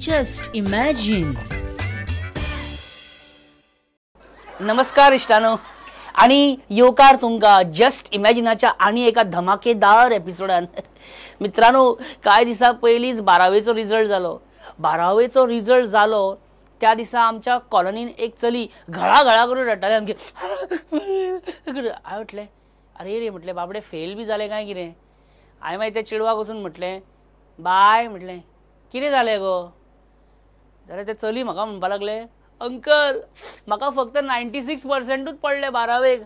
Just imagine. नमस्कार इष्टानो आणि योकार तुमका जस्ट इमॅजिनाच्या आणि एका धमाकेदार एपिसोडान. मित्रांनो, काय दिसा पयलींच 12वेचो रिजल्ट जालो. 12वेचो रिजल्ट जालो त्या दिसा आमच्या कॉलनीन एक चली घळा करून रडटाले आमचे. हांवें म्हटलें अरे रे, म्हटलें बाबडे फेल बी जालें काय कितें. हांवें मागीर त्या चेडवाक वचून म्हटलें बाय, म्हटलें कितें जालें गो. जाल्यार ते चली म्हाका म्हणपा लागलें अंकल म्हाका फक्त 96%च पडले 12वेक.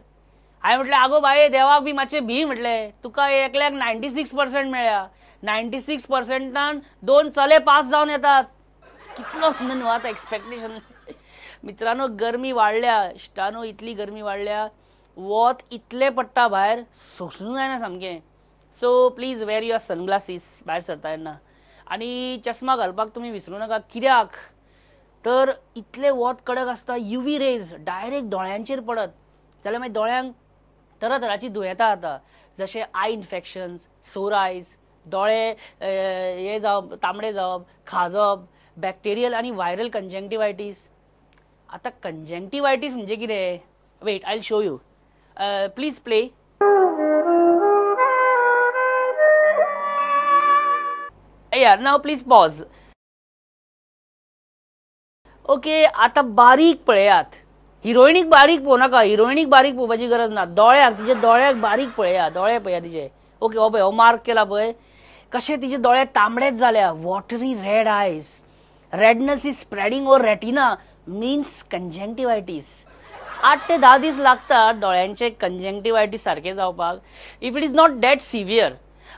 हांवें म्हटलें आगो बाये, देवाक बी मातशें भी, म्हटलें तुका एकल्याक 96% मेळ्ळ्या. 96%ान 2 चले पास जावन येतात. कितलो न्हू आतां एक्सपेक्टेशन. मित्रांनो, गरमी वाडल्या इश्टानो, इतली गरमी वाडल्या, वत इतले पडटा भायर, सोंसूंक जायना सामकें. सो प्लीज वेअर युअर सनग्लासीस भायर सरता तेन्ना. आनी चश्मा घालपाक तुमी विसरूं नाका. कित्याक तर इतले वत कडक आसता, UV रेज डायरेक्ट दोळ्यांचेर पडत जाल्यार मागीर दोळ्यांक तरातरांची दुयेंतां जाता, जशे आय इन्फेक्शन्स, सोर आयज, दोळे हे जावप, तांबडे जावप, खाजप, बॅक्टेरियल आनी व्हायरल कंजंक्टिवायटीस. आतां कंजंक्टिवायटीस म्हणजे कितें? Wait, I will show you. Please play. यार नाव प्लीज पॉज. ओके, आता बारीक पळयात. हिरोईनीक बारीक पळोवं नाका, हिरोईनीक बारीक पळोवपाची गरज ना. दोळ्याक, तिचे दोळ्याक बारीक पळया, दोळे पळया तिचे. ओके, हो पळय, हो मार्क केला पळय. कशे तिचे दोळे तांबडेच जाल्या, watery red eyes. Redness is spreading over retina means conjunctivitis. 8 ते 10 दीस लागतात दोळ्यांचे कंजंक्टिवायटीस सारखे जावपाक, if it is not that severe.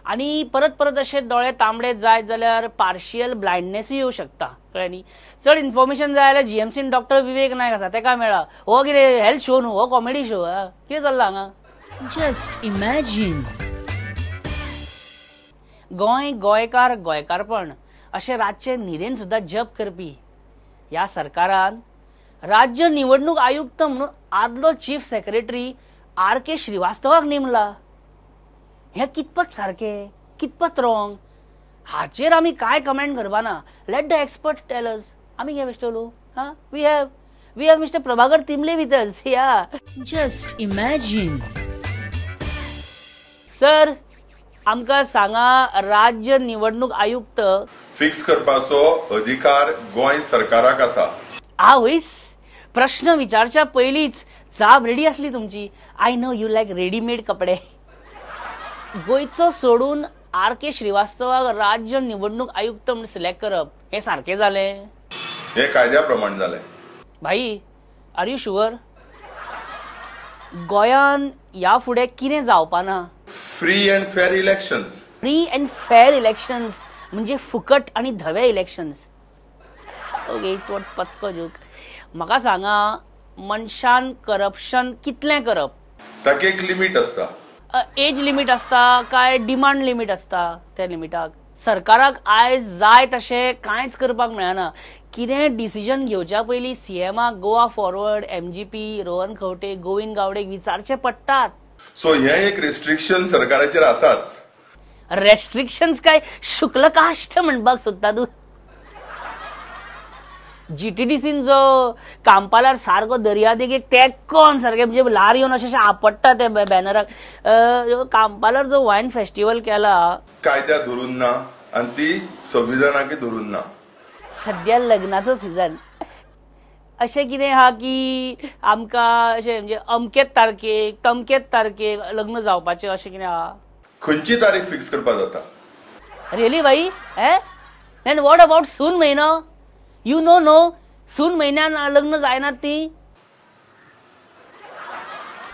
आणि परत असे दोळे तांबडे जायत जाल्यार पार्शियल ब्लायंडनेसूय येवं शकता, कळ्ळें न्ही. चड इन्फॉर्मेशन जाय जाल्यार GMCन डॉक्टर विवेक नायक आसा, तेका मेळा. हो कितें हेल्थ शो न्हू, हो कॉमेडी शो. कितें चल्लां हांगा? Just imagine. गोंयकार गोंयकारपण अशें रातचे न्हिदेन सुद्दां जप करपी ह्या सरकारान राज्य निवडणूक आयुक्त म्हणून आदलो चीफ सेक्रेटरी RK श्रीवास्तवाक नेमला. हे कितपत सारकें, कितपत रॉंग, हाचेर आमी काय कमेंट करपाना. Let the expert tell us. आमी कितें बेश्टे उलोवं? We have mister Prabhakar Timble with us. या Just imagine. सर, आमकां सांगा, राज्य निवडणूक आयुक्त फिक्स करपाचो अधिकार गोंय सरकाराक आसा. आवयस, प्रश्न विचारच्या पयलींच जाप रेडी आसली तुमची. I know you like readymade कपडे. गोंयचो सोडून RK श्रीवास्तवाक राज्य निवडणूक आयुक्त म्हणून सिलेक्ट करप हे सारकें जालें? हे कायद्या प्रमाण जालें. भाई, आर यू शुअर? गोंयान ह्या फुडें कितें जावपाना? Free and fair elections. Free and fair elections म्हणजे फुकट आणि धवे इलेक्शन्स. ओके, इट्स वॉट पचको जोक. म्हाका सांगा, मनशान करप्शन कितलें करप? ताका एक लिमीट आसता. एज लिमीट असता काय डिमांड लिमीट असता? त्या लिमिटाक सरकाराक आयज जाय तशें कांयच करपाक मेळना. कितें डिसिजन घेवच्या पयलीं CMाक गोवा फॉरवर्ड, MGP, रोहन खंवटे, गोविंद गावडेक विचारचे पडटात. सो हे एक रिस्ट्रिक्शन सरकाराचेर आसाच. रेस्ट्रिक्शन्स काय शुक्ल कास्ट म्हणपाक सोदता तूं? GTDCन जो कांपाल्यार सारको दर्यादेगेक तेक्कोन सारकें म्हणजे ल्हार येवन अशें आपडटा ते बॅनराक. कांपाल्यार जो वायन फेस्टिवल केला कायद्या धरून ना आनी ती संविधानाकय धरून ना. सद्या लग्नाचो सिजन. अशें कितें आहा की आमकां अशें म्हणजे अमकेच तारखेक तमकेच तारखेक लग्न जावपाचें अशें कितें आहा? खंयची तारीख फिक्स करपा जाता? रियली भाई? देन वॉट अबाउट सून म्हयनो? यू नो सून म्हयन्यान लग्न जायनात ती.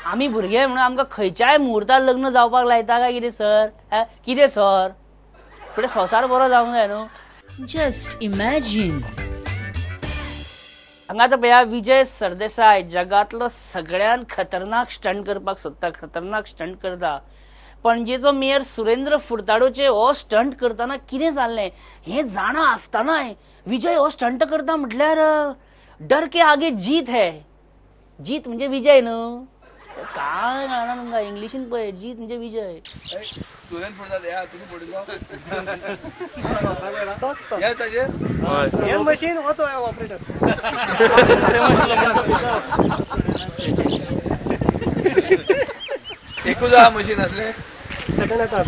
आमी भुरगे म्हणून आमकां खंयच्याय मुहूर्तार लग्न जावपाक लायता काय कितें सर? कितें सर, फुडें संवसार बरो जावंक जाय न्हू. Just imagine. हांगा तर पळया, विजय सरदेसाय जगातलो सगळ्यात खतरनाक स्टंट करपाक सोदता, खतरनाक स्टंट करता. पणजेचो मेयर सुरेंद्र फुर्ताडोचे हो स्टंट करतना कितें जाल्लें हें जाणा आसतनाय विजय हो स्टंट करता म्हटल्यार डर के आगे जीत है. जीत म्हणजे विजय न्हू. काय गाणं तुमका इंग्लिशीन पळय जीत म्हणजे विजय स्टुडंट फुटबॉल या तुम्ही फुटबॉल या ताजे हे मशीन होतो ऑपरेटर एकूच मशीन असले आता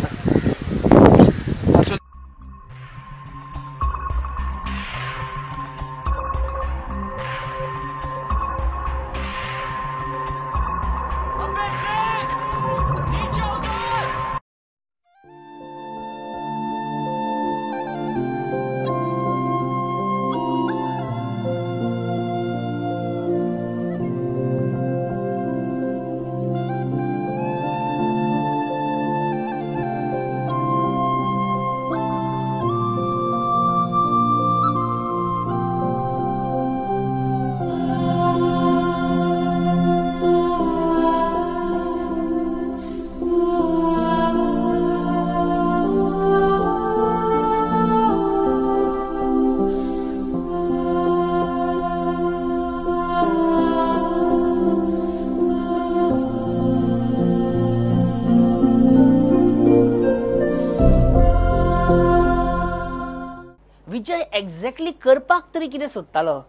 विजय एक्झॅक्टली करपाक तरी कितें सोदतालो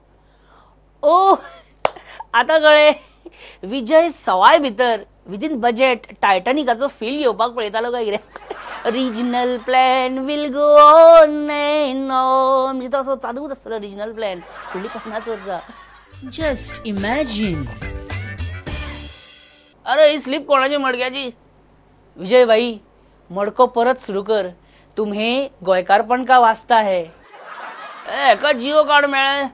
ओ आता कळ्ळें विजय सवाय भितर विदीन बजेट टायटॅनिकाचो फील घेवपाक पळयतालो काय कितें regional plan will go on म्हणजे तो असो चालूच आसतलो रिजनल प्लॅन फुडलीं 50 वर्सां Just imagine. अरे ही स्लिप कोणाची मडक्याची विजय भाई मडको परत सुरू कर तुम्हें गोयकारपण का वाचता है एका जिओ कार्ड मेळ्ळें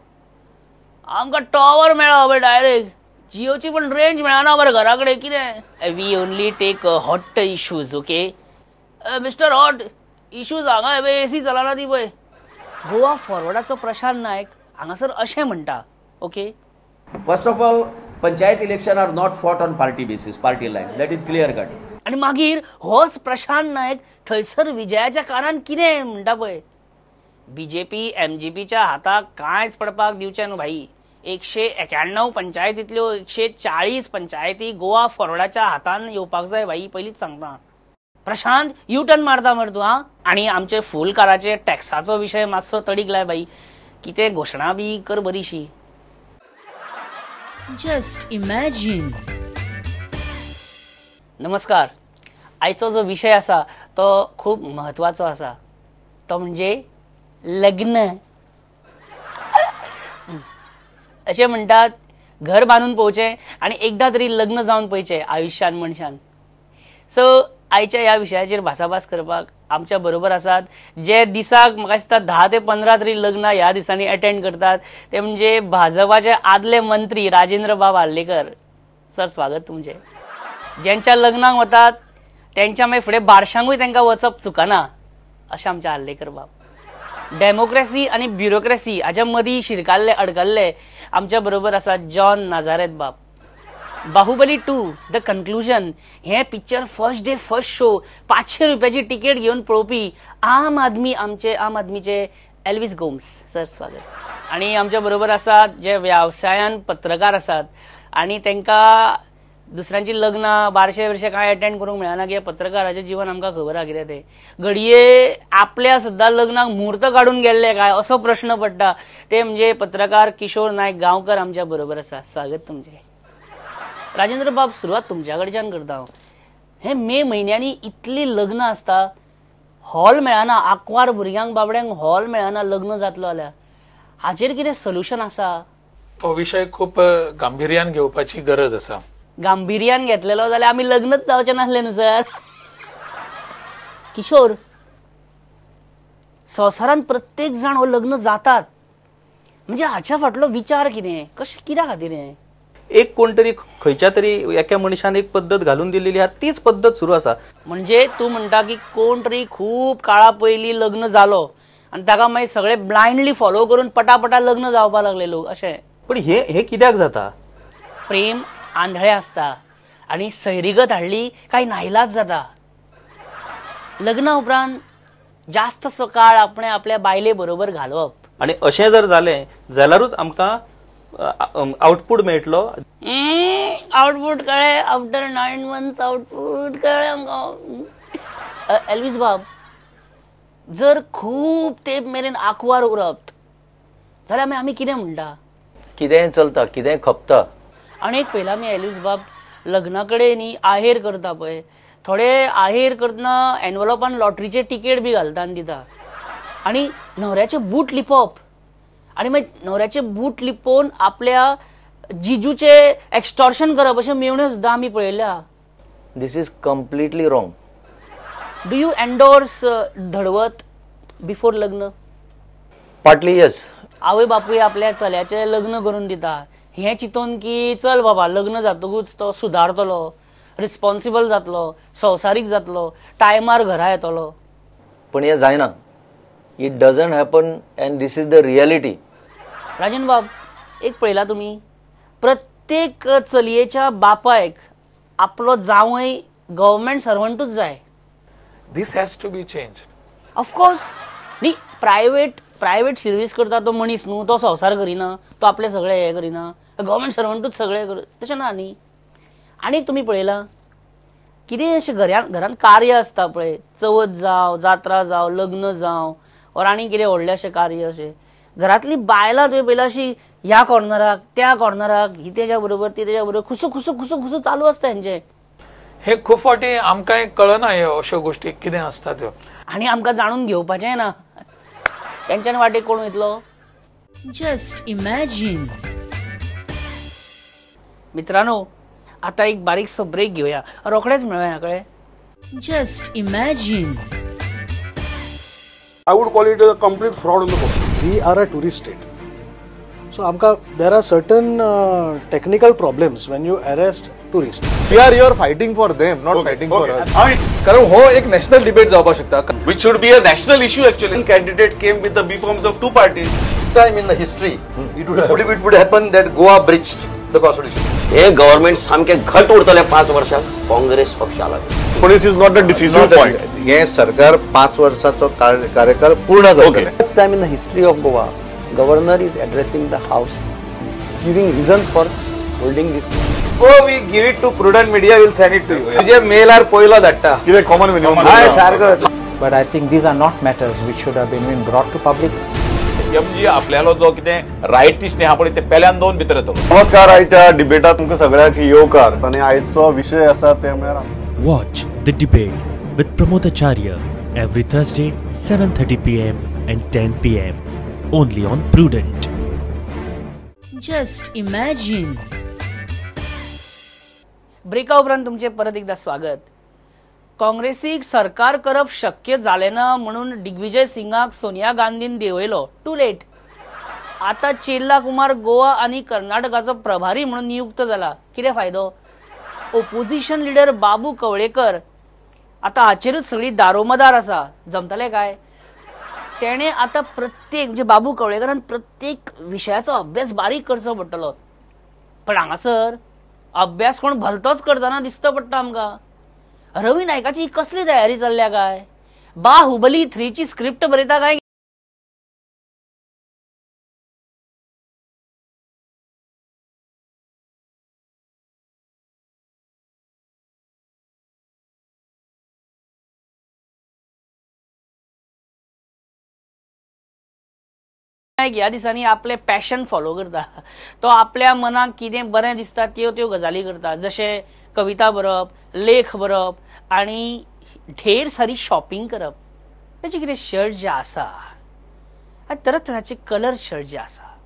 आमकां टॉवर मेळ्ळा हबे डायरेक्ट जिओची पण रेंज मेळना बरें घरा कडेन कितें we only take hot issues okay mister hot issues हांगा हबे एसी चलना ती पळय गोवा फॉरवर्डाचो प्रशांत नायक हांगासर अशें म्हणटा okay First of all, panchayat election are not fought on party basis, party lines. That is clear cut. आणि मागीर होच प्रशांत नायक थंयसर विजयाच्या कानान कितें म्हणटा पळय बीजेपी एमजीपीच्या हाताक कांयच पडपाक दिवचें न्हू भाई 191 पंचायतींतल्यो 140 पंचायती गोवा फॉरवर्डाच्या हातान येवपाक जाय भाई पयलींच सांगता प्रशांत यू टर्न मारता मरे तूं हां आनी आमचे फूल काराचे टॅक्साचो विशय मातसो तडीक लाय भाई कितें घोशणा बी कर बरीशी Just imagine. नमस्कार आयचो जो विषय आसा तो खूब महत्वाचो आसा तो म्हणजे लग्न अशें म्हणटात घर बांदून पळोवचें आनी एकदा तरी लग्न जावन पळयचें आयुश्यान मनशान सो आयच्या ह्या विशयाचेर भासाभास करपाक आमच्या बरोबर आसात जे दिसाक म्हाका दिसता 10 ते 15 तरी लग्न ह्या दिसांनी अटेंड करतात ते म्हणजे भाजपाचे आदले मंत्री राजेंद्र बाब हार्लेकर सर स्वागत तुमचें ज्यांच्या लग्नाक वतात त्यांच्या मागीर फुडें बारशांकूय तांकां वचप चुकना अशें आमचे हार्लेकर बाब डेमोक्रेसी आनी ब्युरोक्रेसी हाच्या मदीं शिरकाल्ले अडकल्ले आमच्या बरोबर आसात जॉन नाझारेथ बाब बाहुबली 2 द कन्क्लुजन हे picture first day first show 500 रुपयाची तिकेट घेऊन पळोवपी आम आदमीचे एल्विस गोम्स सर स्वागत आणि आमच्या बरोबर आसात जे व्यवसायान पत्रकार आसात आणि तांकां दुसऱ्यांची लग्नां बारशे वर्षे काय अटेंड करूंक मेळना की पत्रकाराचें जीवन आमकां खबर आहा कितें तें घडये आपल्या सुद्दां लग्नाक मुहूर्त काडून गेल्ले काय असो प्रश्न पडटा ते म्हणजे पत्रकार किशोर नायक गांवकर आमच्या बरोबर आसा स्वागत तुमचें राजेंद्र बाब सुरुवात तुमच्या कडच्यान करता हांव हे मे म्हयन्यांनी इतली लग्न आसता हॉल मेळना आंकवार भुरग्यांक बाबड्यांक हॉल मेळना लग्न जातलो जाल्यार हाचेर कितें सोल्युशन आसा हो विषय खूप गांभीर्यान घेवपाची गरज आसा गांभीर्यान घेतलेलो जाल्यार आमी लग्नच जावचे नासले न्हू सर किशोर संवसारान प्रत्येक जाण हो लग्न जातात म्हणजे हाच्या फाटलो विचार कितें कशें कित्या खातीर हें एक कोण तरी खंयच्या तरी एका मनशान एक पद्धत घालून दिलेली आहा तीच पद्धत सुरू आसा म्हणजे तूं म्हणटा की कोण तरी खूप काळा पयलीं लग्न जालो आनी ताका मागीर सगळे ब्लायंडली फॉलो करून पटापटा लग्न जावपाक लागले लोक अशें पण हे कित्याक जाता प्रेम आंधळे असता आणि सैरीगत हाडली काही नाइलाज जाता लग्ना उपरांत जास्तसो काळ आपण आपल्या बायले बरोबर घालवप आणि अशें जर जालें जाल्यारूच आमकां आउटपुट मेळटलो आउटपुट कळ्ळें आफ्टर 9 months आउटपुट कळ्ळें आमकां. एल्वीस बाब, जर खूब तेंप मेरेन आंकवार उरप जाल्यार आमी कितें म्हणटा? कितेंय चलता, कितेंय खपता. आनी एक पळयलां आमी एल्वीस बाब, लग्ना कडेन न्ही आहेर करता पळय, थोडे आहेर करतना एनवलॉपान लॉटरीचे तिकेट बी घालता आनी दिता. आनी न्हवऱ्याचे बूट लिपोवप आनी मागीर न्हवऱ्याचे बूट लिपोवन आपल्या जिजूचे एक्स्टॉर्शन करप अशें मेवण्यो सुद्दां आमी पळयल्या. This is completely wrong. Do you endorse धडवत बिफोर लग्न? Partly yes. आवय बापूय आपल्या चल्याचें लग्न करून दिता हें चिंतून की चल बाबा लग्न जातकूच तो सुदारतलो, रिस्पॉन्सिबल जातलो, संवसारीक जातलो, टायमार घरा येतलो. पण हें जायना. It doesn't happen and this is the reality. Rajan बाब, एक पळयला तुमी, प्रत्येक चलयेच्या बापायक आपलो जावय गव्हर्मेंट सर्वंटूच जाय. This has to be change. Of course न्ही, प्रायवेट सर्वीस करता तो मनीस न्हू, तो संवसार करिना, तो आपले सगळे हे करिना, गव्हर्मेंट सर्वंटूच सगळे तशें ना न्ही. आनीक तुमी पळयलां कितें अशें घरान कार्य आसता पळय, चवथ जावं, जात्रा जावं, लग्न जावं, और आनी कितें व्हडलें अशें कार्य अशें, घरांतली बायलां तुवें पळयलां अशी ह्या कॉर्नराक त्या कॉर्नराक, ही तेज्या बरोबर ती तेज्या बरोबर खुसू खुसू खुसू खुसू चालू आसता हेंचें. हे खूब फावटी आमकां कळना हे अश्यो गोष्टी कितें आसता त्यो. आनी आमकां जाणून घेवपाचें ना, तेंच्यानी वाटेक कोण वयतलो? Just imagine. मित्रांनो, आता एक बारीकसो ब्रेक घेऊया, रोखडेच मेळुया कळ्ळें. Just imagine. I would call it a complete fraud on the public. We are a tourist state. So there are certain technical problems when you arrest tourists. We are here fighting for them, not fighting for us. कारण हो एक national debate जावपाक शकता. Which should be a national issue actually. One candidate came with the B forms of two parties. This time in the history, it would happen that Goa breached the constitution. हे government सामके घट उरतले 5 वर्षात काँग्रेस पक्षाला. Police is not a decisive point. हे सरकार 5 वर्षाचो कार्यकाळ पूर्ण करतले. First time in the history of Goa, governor is addressing the house, giving reasons for holding this. Oh, we give it to prudent media, will send it to you. तुझे mail R पयलो धाडटा. कितें common minimum. हाय सारको. But I think these are not matters which should have been brought to public. म्हणजे आपल्याला जो कितें रायटिस्ट आहा पळय ते पेल्यान दोन भितर येतलो. नमस्कार, आयच्या डिबेटात तुमकां सगळ्यांक येवकार. आनी आयचो विशय आसा ते म्हळ्यार Watch the debate with Pramod Acharya every Thursday 7:30 p.m. and 10 p.m. only on Prudent. Just imagine. ब्रेका उपरांत तुमचे परत एकदा स्वागत. काँग्रेसीक सरकार करप शक्य जालें ना म्हणून दिग्विजय सिंगाक सोनिया गांधीन देंवयलो. Too late. आता चेल्ला कुमार गोवा आनी कर्नाटकाचो प्रभारी म्हणून नियुक्त जाला. कितें फायदो? ओपोजिशन लिडर बाबू कवळेकर आता हाचेरूच सगळी दारोमदार आसा. जमतले काय? तेणे आता प्रत्येक म्हणजे बाबू कवळेकरान प्रत्येक विशयाचो अभ्यास बारीक करचो पडटलो. पण हांगासर अभ्यास कोण भलतोच करतना दिसता पडटा आमकां. रवी नायकाची कसली तयारी चल्ल्या काय? बाहुबली 3 ची स्क्रिप्ट बरयता काय? ह्या दिसांनी आपले पॅशन फॉलो करता. तो आपल्या मनाक कितें बरें दिसता त्यो गजाली करता. जशें कविता बरप, लेख बरप आनी ढेर सारी शॉपिंग करप. ताचे कितें शर्ट जे आसा, तरातरांचे कलर शर्ट जे आसा,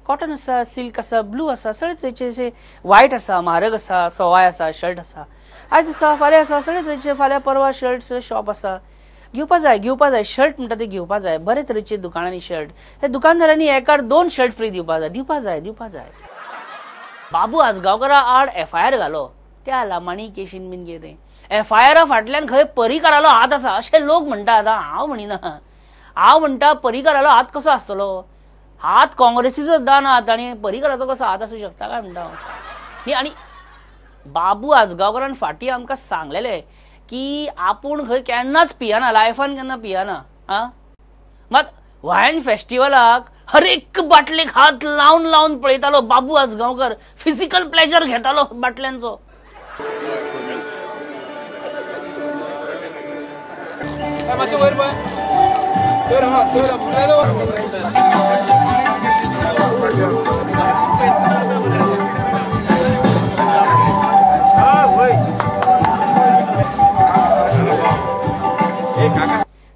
कॉटन आसा, सिल्क आसा, ब्लू आसा, सगळे तरेचे अशे व्हायट आसा, म्हारग आसा, सवाय आसा, शर्ट आसा, आयज आसा, फाल्यां आसा, सगळे तरेचे, फाल्यां परवा शर्ट शॉप आसा. घेवपा जाय शर्ट म्हणटा ते घेवपा जाय. बरे तरेचे दुकानांनी शर्ट. हे दुकानदारांनी एकार 2 शर्ट फ्री दिवपा जाय. बाबू आजगांवकारा आड FIR घालो. त्या लामाणी केशीन बीन कितें FIR फाटल्यान खंय परिकारालो हात आसा अशें लोक म्हणटा. आतां हांव म्हणिना, हांव म्हणटा परिकारालो हात कसो आसतलो? हात काँग्रेसीचो दान हात आनी परिकाराचो कसो हात आसूं शकता काय म्हणटा हांव. आनी बाबू आजगांवकारान फाटीं आमकां सांगलेलें की आपूण खंय केन्नाच पियाना, लायफान केन्ना पियाना. मात वायन फेस्टिवलाक हर एक बाटलेक हात लावन लावन पळयतालो बाबू आसगांवकर. फिजिकल प्लेजर घेतालो बाटल्यांचो.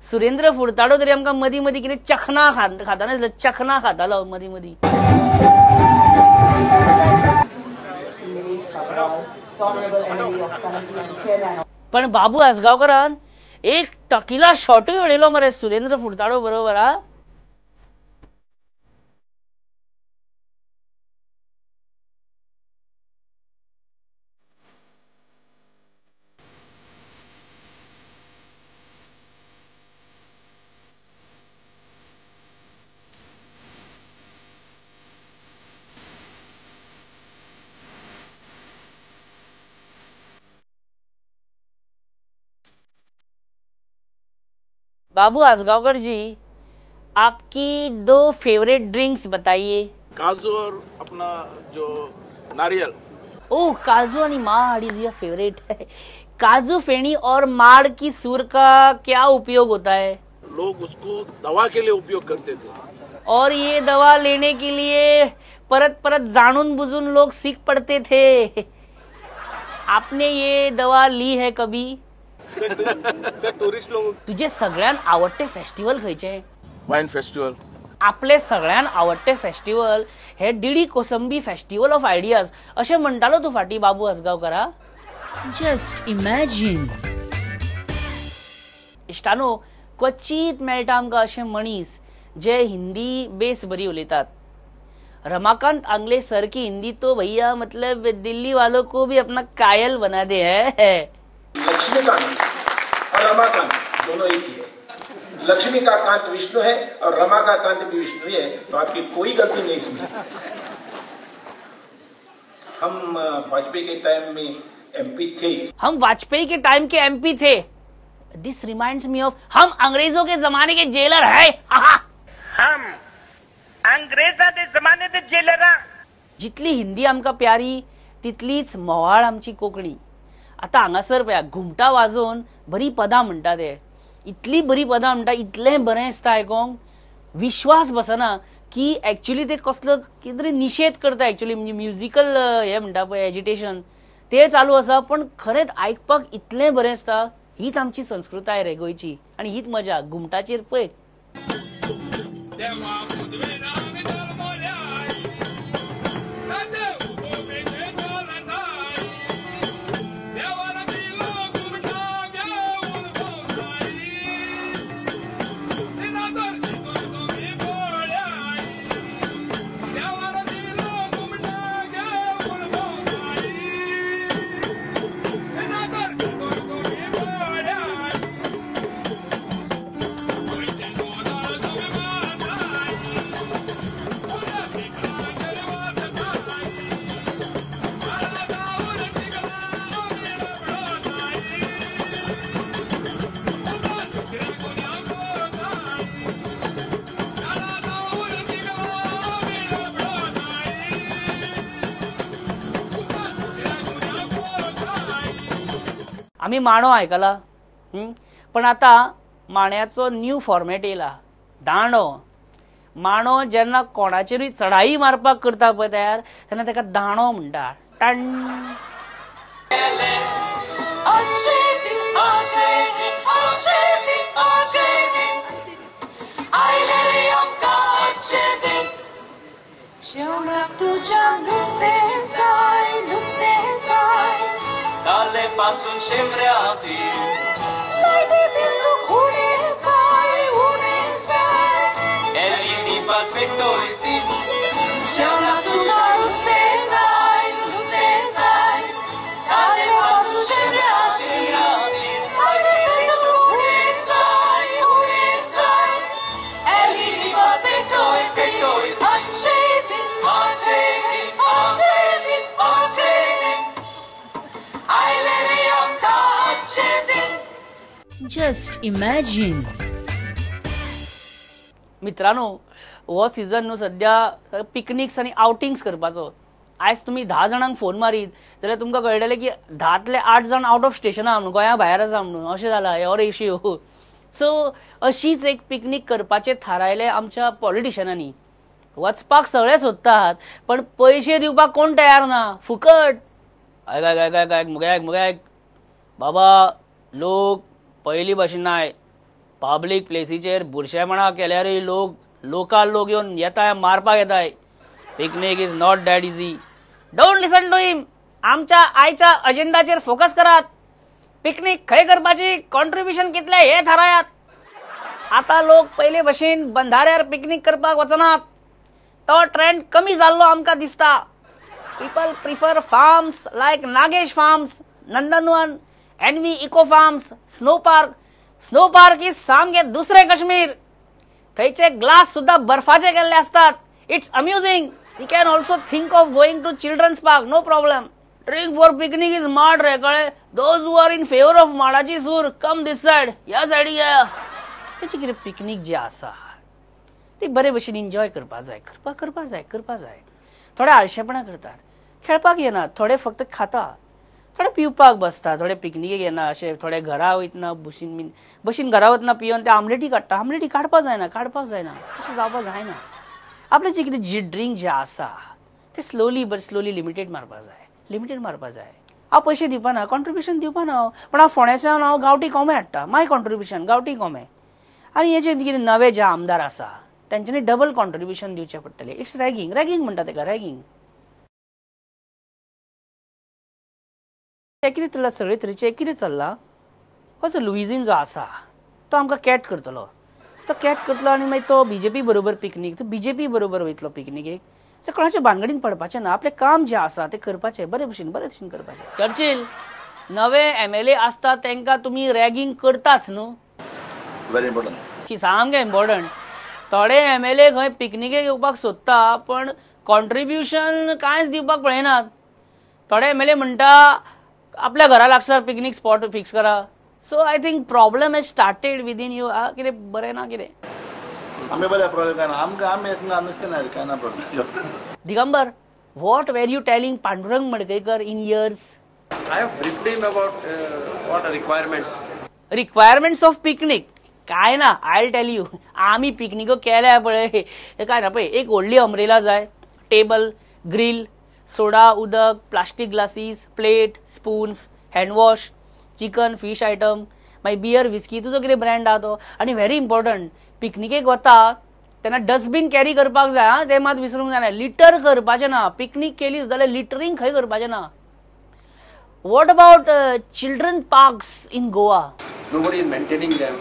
सुरेंद्र फुर्ताडो तरी आमकां मदी मदी कितें चखना खाता नासलो. चखना खातालो मदी मदी. पण बाबू आसगांवकरान एक टकिला शॉटूय उडयलो मरे सुरेंद्र फुर्ताडो बरोबर. बाबू आसगांवकर जी, आपकी 2 फेवरेट ड्रिंक्स बताइए. काजू और अपना जो नारियल. ओह, काजू और माड़ इज योर फेवरेट. काजू फेणी और माड़ की सूर का क्या उपयोग होता है? लोग उसको दवा के लिए उपयोग करते थे. और ये दवा लेने के लिए परत परत जाणून बुजून लोग सीख पड़ते थे. आपने ये दवा ली है कभी? सर टुरिस्ट लोग. तुझे सगळ्यात आवडते फेस्टिवल खंयचे? Wine festival. आपले सगळ्यात आवडते फेस्टिवल हे DD Kosambi festival of ideas अशें म्हणटालो तू फाटी बाबू आसगांवकरा. Just imagine. इश्टानो, क्वचित मेळटा आमकां अशें मनीस जे हिंदी बेस बरी उलयतात. रमाकांत आंगले सर की हिंदी तो भैया मतलब दिल्ली वालों को भी अपना कायल बना दे है. लक्ष्मीकांत और रमाकांत दोनों एक ही है. लक्ष्मी का कांत विष्णु है और रमा का कांत भी विष्णु है. तो आपकी कोई गलती नहीं इसमें. हम वाजपेयी के टाइम में एमपी थे. हम वाजपेयी के टाइम के एमपी थे. दिस रिमाइंड्स मी ऑफ हम अंग्रेजों के जमाने के जेलर है. हम अंग्रेजांच्या जमाने ते जेलर. जितली हिंदी आमकां प्यारी तितलीच मोवाळ आमची कोंकणी. आता हांगासर पळया घुमटा वाजोवन बरी पदां म्हणटा ते. इतली बरी पदां म्हणटा, इतलें बरें दिसता आयकोंक. विश्वास बसना की एक्चुअली ते कसलो कितें तरी निशेध करता. एक्चुअली म्हणजे म्युजिकल हे म्हणटा पळय एजिटेशन ते चालू आसा. पण खरेंच आयकपाक इतलें बरें दिसता. हीच आमची संस्कृताय रे गोंयची आनी हीच मजा घुमटाचेर पळय. आम्ही माणो आयकला. पण आता माण्याचो न्यू फॉर्मॅट येयला. दांडो. माणो जेन्ना कोणाचेरूय चढाई मारपाक करता पळय तयार तेन्ना ताका दांडो म्हणटा. टन. पासून शेंबऱ्यातील LED पात पेटोयतील शेवला तुझ्या नुसते जाय नुसते जाय ताले पासून शेंबऱ्यातील LED पात पेटोयतील अच्छे दिन अच्छे दिन अच्छे दिन अच्छे दिन Just imagine. मित्रांनो, हो सिजन न्हू सद्या पिकनिक्स आनी आउटिंग्स करपाचो. आयज तुमी 10 जाणांक फोन मारीत जाल्यार तुमकां कळटलें की 10तले 8 जाण आउट ऑफ स्टेशन आहा म्हणून, गोंया भायर आसा म्हणून. अशें जालां हो रेशियो. सो अशीच एक पिकनीक करपाचें थारायलें आमच्या पॉलिटिशियनांनी. वचपाक सगळे सोदतात पण पयशे दिवपाक कोण तयार ना. फुकट. आयक मुगे बाबा, लोक पयलीं भशेन नाय. पब्लीक प्लेसीचेर बुरशेपणां केल्यारूय लोकल लोक येवन येताय, मारपाक येताय. Picnic is not that easy. Don't listen to him. आमच्या आयच्या अजेंडाचेर फोकस करात. पिकनीक खंय करपाची, कॉन्ट्रिब्युशन कितले हे थारायात. आतां लोक पयले भशेन बंधाऱ्यार पिकनीक करपाक वचनात. तो ट्रेंड कमी जाल्लो आमकां दिसता. People prefer farms like Nagesh farms, Nandanvan, NV eco farms, snow park is सामके दुसरे काश्मीर. थंयचे ग्लास सुद्धा बर्फाचे केल्ले असतात. It's amusing. We can also think of going to children's park, no problem. Drink for picnic is माड रे, कळ्ळें. Those who are in favour of माडाची सूर, कम दिस सायड, ह्या सायडीक या. तेची कितें पिकनीक जी आसा ती बरे भशेन एन्जॉय करपा जाय. थोडे आळशेपणा करतात, खेळपाक येनात, थोडे फक्त खाता, थोडे पिवपाक बसता, थोडे पिकनिकेक येना. अशे थोडे घरा वयतना बशीन घरा वतना पिवन ते आमलेटी काडटा. आमलेटी काडपाक जायना. अशें जावपाक जायना. आपलें जें कितें जी ड्रिंक जें आसा तें स्लोली लिमिटेड मारपाक जाय. हांव पयशे दिवपाना, कॉन्ट्रिब्युशन दिवपाना, पण हांव फोंड्याच्यान हांव गांवठी कोंबे हाडटा. माय कॉन्ट्रिब्युशन गांवठी कोंबे. आनी हे जे कितें नवे जे आमदार आसा तेंच्यांनी डबल कॉन्ट्रिब्युशन दिवचें पडटलें. इट्स रॅगिंग म्हणटा तेका, रॅगिंग. कितें चल्लां सगळे तरेचें कितें चल्लां. हो जो लुइजीन जो आसा तो आमकां कॅट करतलो आनी मागीर तो बीजेपी बरोबर वयतलो पिकनिकेक. सो कोणाच्या भानगडीन पडपाचें ना. आपलें काम जें आसा तें करपाचें, बरे भशेन करपाचें. चर्चिल, नवे MLA आसता तांकां तुमी रॅगिंग करताच न्हू. Very important. की सामकें इम्पॉर्टंट. थोडे MLA खंय पिकनिकेक येवपाक सोदता पण कॉन्ट्रिब्युशन कांयच दिवपाक पळयनात. थोडे MLA म्हणटा आपल्या घरा लागसार पिकनीक स्पॉट फिक्स करा. So I think problem has started within you. कितें बरें ना कितें. आमी बरें प्रॉब्लेम काय ना. आमकां आमी अंडरस्टँड काय ना problem. Digambar, what were you telling Pandurang Madkekar in years? I have briefed him about what are requirements of picnic. काय ना, I'll tell you. आम्ही पिकनिक केल्या पळय काय ना पळय. एक व्हडली अम्ब्रेला जाय, टेबल, ग्रिल, सोडा, उदक, plastic glasses, plate, spoons, handwash, chicken, fish item, मागीर बियर, विस्की, तुजो कितें ब्रँड आहा तो. आनी व्हेरी इम्पॉर्टंट, पिकनिकेक वता तेन्ना डस्टबीन कॅरी करपाक जाय. तें मात विसरूंक जायना. लिटर करपाचें ना. पिकनीक केली जाल्यार लिटरिंग खंय करपाचें ना. What about children parks in Goa? Nobody is maintaining them.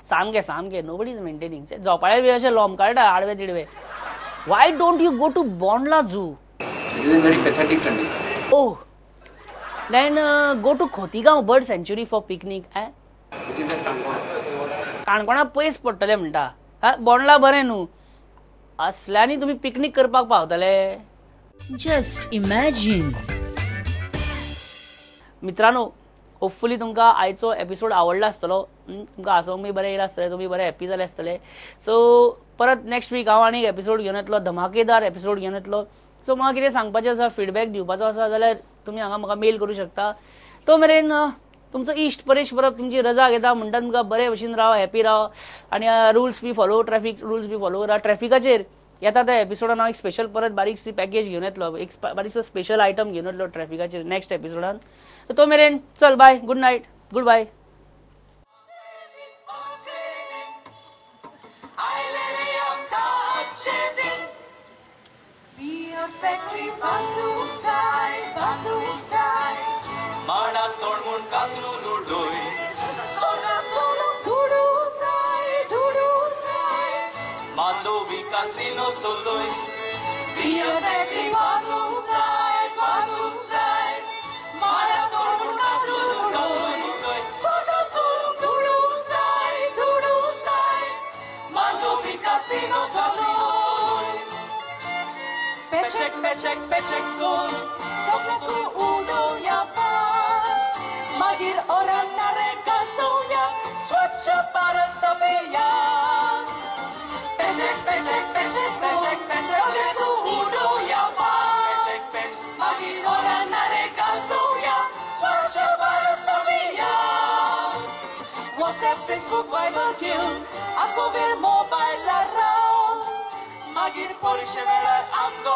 सामके नोबडी इज मेंटेनिंग. झोपाळे बी अशे लॉम काडटा आडवे तिडवे. Why don't you go to Bondla zoo? It is in very pathetic condition. Oh, then go to Cotigao bird sanctuary for picnic. Which is at Kankona. काणकोणा पयस पडटले म्हणटा. बोंडला बरें न्हू. असल्यानी तुमी पिकनीक करपाक पावतले. Just imagine. मित्रांनो, होपफुली तुमकां आयचो एपिसोड आवडला आसतलो. तुमकां हांसोंक बी बरें येयला आसतलें, तुमी बरे हॅप्पी जाले आसतले. सो परत नेक्स्ट वीक हांव आनीक एपिसोड घेवन येतलो, धमाकेदार एपिसोड घेवन येतलो. सो म्हाका कितें सांगपाचें आसा, फिडबॅक दिवपाचो आसा जाल्यार तुमी हांगा म्हाका मेल करूं शकता. तो मेरेन तुमचो इश्ट परेश परब तुमची रजा घेता म्हणटा तुमकां बरे भशेन राव, हॅप्पी राव आनी रुल्स बी फॉलो, ट्रॅफिक रुल्स बी फॉलो करा. ट्रॅफिकाचेर येता त्या एपिसोडान हांव एक स्पेशल परत बारीकशी पॅकेज घेवन येतलो, एक बारीकसो स्पेशल आयटम घेवन येतलो ट्रॅफिकाचेर नेक्स्ट एपिसोडान. तो मेरेन चल bye, good night, good bye. माडा तोडमून कातरू लुडोय सोना सोलो धुडू साय मांदो विकासिनो चोलोय बियर फॅक्टरी बांदू साय माडा तोडमून कातरू लुडोय सोना सोलो धुडू साय मांदो विकासिनो चोलोय पेचेक कोण सपनाku uno ya मागीर ओरडणारे कसोया स्वच्छ भारत अभियान सगळ्यांक उडोवया पावस मागीर ओरान नरेगा सोवया स्वच्छ भारत अभियान WhatsApp, Facebook, Viber घेवन आखो वेळ मोबायलार राव मागीर परीक्षे वेळार आमकां